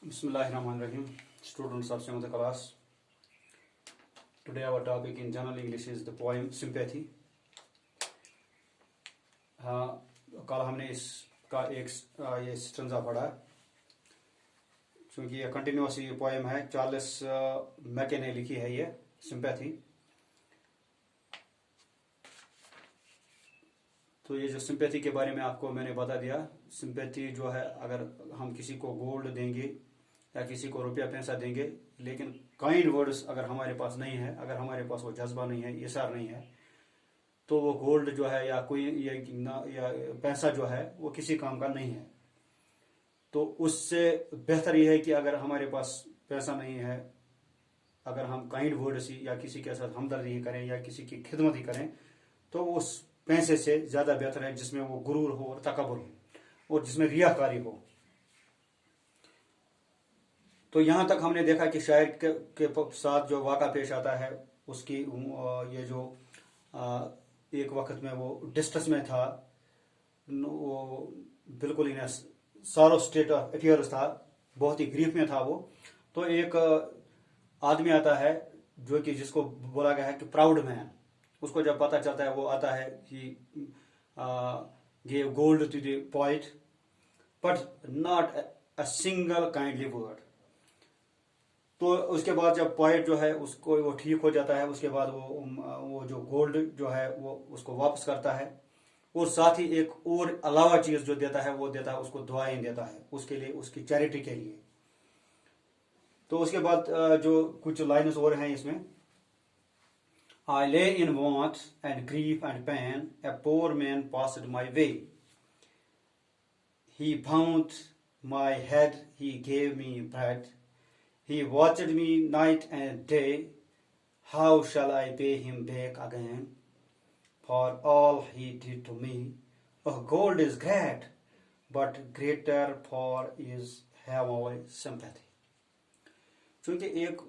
Bismillahirrahmanirrahim. Students of 7th class. Today our topic in general English is the poem Sympathy. कल हमने इसका ये stanza पढ़ा क्योंकि ये कंटिन्यूस ये पोएम है। चार्ल्स मैके ने लिखी है ये सिंपैथी। तो ये जो सिंपैथी के बारे में आपको मैंने बता दिया। सिंपैथी जो है, अगर हम किसी को गोल्ड देंगे या किसी को रुपया पैसा देंगे, लेकिन काइंड वर्ड्स अगर हमारे पास नहीं है, अगर हमारे पास वो जज्बा नहीं है, इशार नहीं है, तो वो गोल्ड जो है या कोई या पैसा जो है वो किसी काम का नहीं है। तो उससे बेहतर ये है कि अगर हमारे पास पैसा नहीं है, अगर हम काइंड वर्ड्स ही या किसी के साथ हमदर्दी ही करें या किसी की खिदमत ही करें, तो उस पैसे से ज़्यादा बेहतर है जिसमें वो गुरूर हो और तकब्बुर हो और जिसमें रियाकारी हो। तो यहाँ तक हमने देखा कि शायर के साथ जो वाक़ा पेश आता है, उसकी ये जो एक वक्त में वो डिस्ट्रेस में था, वो बिल्कुल इन सारो स्टेट ऑफ अफेयर्स था, बहुत ही ग्रीफ में था वो। तो एक आदमी आता है जो कि जिसको बोला गया है कि प्राउड मैन। उसको जब पता चलता है, वो आता है कि give gold to the poet but not a single kindly word. तो उसके बाद जब पोएट जो है उसको वो ठीक हो जाता है, उसके बाद वो जो गोल्ड जो है वो उसको वापस करता है और साथ ही एक और अलावा चीज जो देता है वो देता है उसको दुआएं देता है उसके लिए, उसकी चैरिटी के लिए। तो उसके बाद जो कुछ लाइन्स और हैं इसमें, I lay in want and grief and pain, a poor man passed my way. He bound my head, he gave me bread. He watched me night and day. How shall I pay him back again for all he did to me? Oh, gold is great, but greater for is heavenly sympathy. क्योंकि एक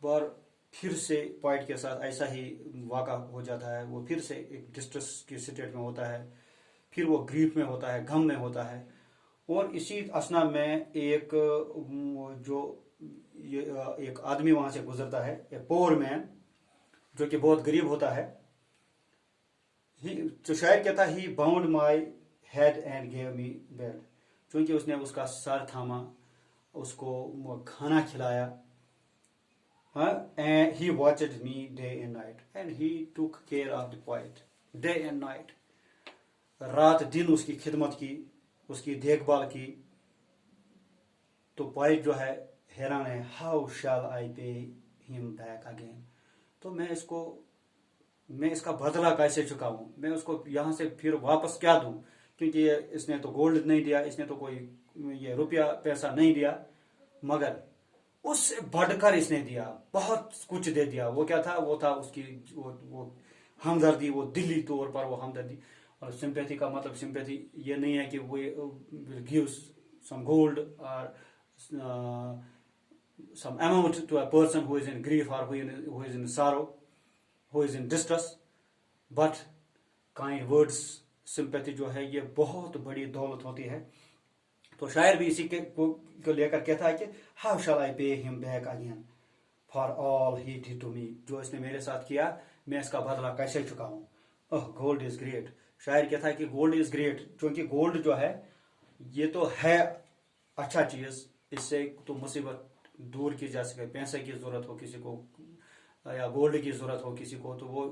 बार फिर से point के साथ ऐसा ही वाक़ा हो जाता है, वो फिर से एक डिस्ट्रेस की स्टेट में होता है, फिर वो ग्रीफ में होता है, गम में होता है। और इसी असना में एक जो एक आदमी वहां से गुजरता है, ए पोर मैन, जो कि बहुत गरीब होता है। तो शायर कहता है he bound my head and gave me bed, क्योंकि उसने उसका सर थामा, उसको खाना खिलाया। And he watched me day and night and he took care of the poet day and night. रात दिन उसकी खिदमत की, उसकी देखभाल की। तो पोएट जो है हैरान है, how shall I pay him back again. तो मैं इसका बदला कैसे चुकाऊं, मैं उसको यहाँ से फिर वापस क्या दूं, क्योंकि इसने तो गोल्ड नहीं दिया, इसने तो कोई ये रुपया पैसा नहीं दिया, मगर उससे बढ़कर इसने दिया, बहुत कुछ दे दिया। वो क्या था? वो था उसकी वो हमदर्दी, वो दिली तौर पर वो हमदर्दी। और सिंपैथी का मतलब, सिंपैथी ये नहीं है कि वो गिव्स सम गोल्ड और some amount to a person who is in grief और who is in sorrow, who is in distress, but kind words. Sympathy जो है ये बहुत बड़ी दौलत होती है। तो शायर भी इसी को लेकर कहता है कि how shall I pay him back again for all he did to me. जो इसने मेरे साथ किया, मैं इसका बदला कैसे चुकाऊं। ओह, गोल्ड इज ग्रेट। शायर कहता है कि गोल्ड इज ग्रेट, क्योंकि गोल्ड जो है ये तो है अच्छा चीज, इससे तो मुसीबत दूर की जा सके। पैसे की जरूरत हो किसी को या गोल्ड की जरूरत हो किसी को, तो वो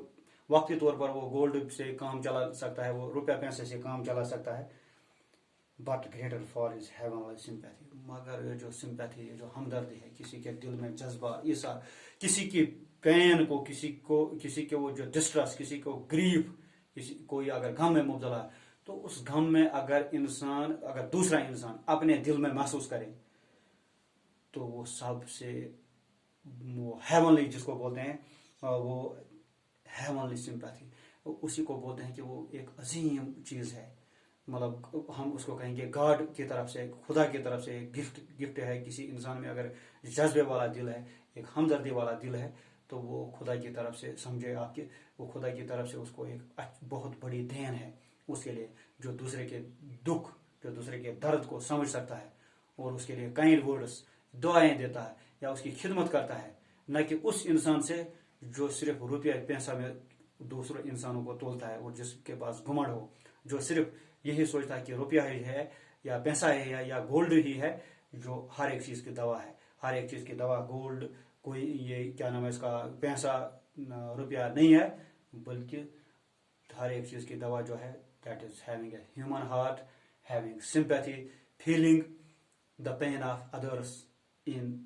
वक्ती तौर पर वो गोल्ड से काम चला सकता है, वो रुपया पैसे से काम चला सकता है। But greater for is heavenly sympathy. मगर ये जो सिंपैथी, ये जो हमदर्दी है, किसी के दिल में जज्बा, ईसा, किसी की पेन को, किसी के वो जो डिस्ट्रेस, किसी को ग्रीफ, किसी कोई अगर गम में मुब्तला है, तो उस गम में अगर दूसरा इंसान अपने दिल में महसूस करे, तो वो सबसे वो हेवनली जिसको बोलते हैं, वो हेवनली सिंपैथी, उसी को बोलते हैं कि वो एक अजीम चीज है। मतलब हम उसको कहेंगे गॉड की तरफ से, खुदा की तरफ से गिफ्ट है। किसी इंसान में अगर जज्बे वाला दिल है, एक हमदर्दी वाला दिल है, तो वो खुदा की तरफ से, समझे आपके, वो खुदा की तरफ से उसको एक बहुत बड़ी देन है उसके लिए, जो दूसरे के दुख, जो दूसरे के दर्द को समझ सकता है और उसके लिए काइंड वर्ड्स दुआएं देता है या उसकी खिदमत करता है, न कि उस इंसान से जो सिर्फ रुपया पैसा में दूसरों इंसानों को तोलता है और जिसके पास घुमंड हो, जो सिर्फ यही सोचता है कि रुपया ही है या पैसा ही है या गोल्ड ही है जो हर एक चीज़ की दवा है। हर एक चीज़ की दवा गोल्ड, कोई ये क्या नाम है इसका, पैसा रुपया नहीं है, बल्कि हर एक चीज़ की दवा जो है that is having a human heart, having sympathy, feeling the pain of others in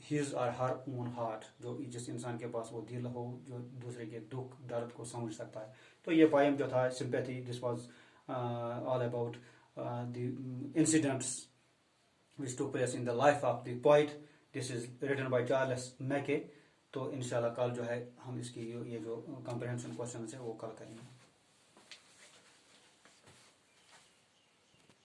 his और हर ओन हार्ट। जो जिस इंसान के पास वो दिल हो जो दूसरे के दुख दर्द को समझ सकता है। तो ये पोएम जो था sympathy, this was all about the incidents which took place in the life of the poet. This is written by Charles Mackay. तो इंशाल्लाह कल जो है हम इसकी ये जो कॉम्प्रहेंशन क्वेश्चन है वो कल करेंगे।